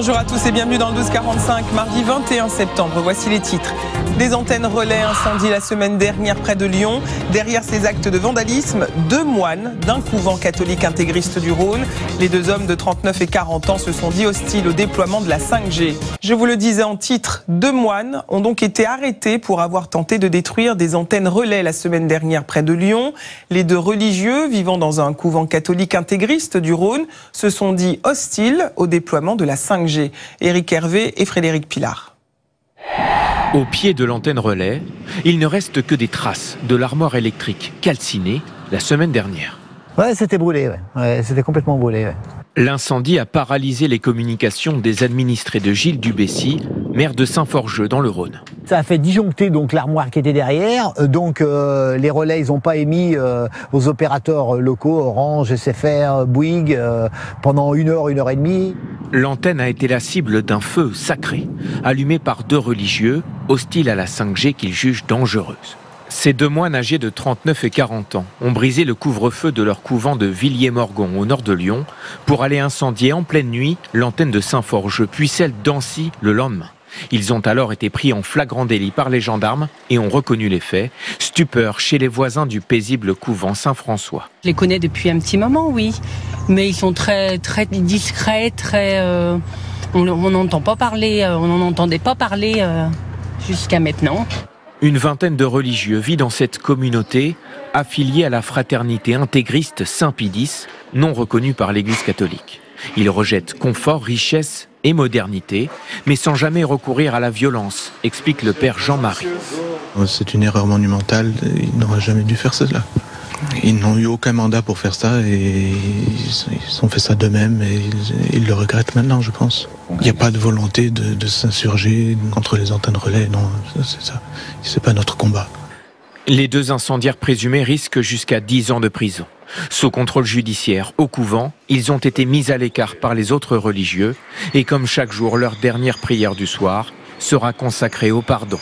Bonjour à tous et bienvenue dans le 12-45, mardi 21 septembre. Voici les titres. Des antennes relais incendiées la semaine dernière près de Lyon. Derrière ces actes de vandalisme, 2 moines d'un couvent catholique intégriste du Rhône. Les 2 hommes de 39 et 40 ans se sont dit hostiles au déploiement de la 5G. Je vous le disais en titre, 2 moines ont donc été arrêtés pour avoir tenté de détruire des antennes relais la semaine dernière près de Lyon. Les 2 religieux vivant dans un couvent catholique intégriste du Rhône se sont dit hostiles au déploiement de la 5G. Éric Hervé et Frédéric Pilard. Au pied de l'antenne relais, il ne reste que des traces de l'armoire électrique calcinée la semaine dernière. Ouais, c'était brûlé, ouais, c'était complètement brûlé. Ouais. L'incendie a paralysé les communications des administrés de Gilles Dubessy, maire de Saint-Forgeux dans le Rhône. Ça a fait disjoncter donc l'armoire qui était derrière, donc les relais ils n'ont pas émis aux opérateurs locaux, Orange, SFR, Bouygues, pendant 1 heure, 1 heure et demie. L'antenne a été la cible d'un feu sacré, allumé par 2 religieux, hostiles à la 5G qu'ils jugent dangereuse. Ces 2 moines âgés de 39 et 40 ans ont brisé le couvre-feu de leur couvent de Villiers-Morgon au nord de Lyon pour aller incendier en pleine nuit l'antenne de Saint-Forgeux puis celle d'Ancy le lendemain. Ils ont alors été pris en flagrant délit par les gendarmes et ont reconnu les faits. Stupeur chez les voisins du paisible couvent Saint-François. Je les connais depuis un petit moment, oui, mais ils sont très discrets, on n'entend pas parler, on n'en entendait pas parler jusqu'à maintenant. Une vingtaine de religieux vit dans cette communauté, affiliée à la fraternité intégriste Saint-Pie-X, non reconnue par l'Église catholique. Ils rejettent confort, richesse et modernité, mais sans jamais recourir à la violence, explique le père Jean-Marie. C'est une erreur monumentale, ils n'auraient jamais dû faire cela. Ils n'ont eu aucun mandat pour faire ça et ils ont fait ça d'eux-mêmes et ils le regrettent maintenant, je pense. Il n'y a pas de volonté de s'insurger contre les antennes relais, non, c'est ça. C'est pas notre combat. Les 2 incendiaires présumés risquent jusqu'à 10 ans de prison. Sous contrôle judiciaire au couvent, ils ont été mis à l'écart par les autres religieux et comme chaque jour, leur dernière prière du soir sera consacrée au pardon.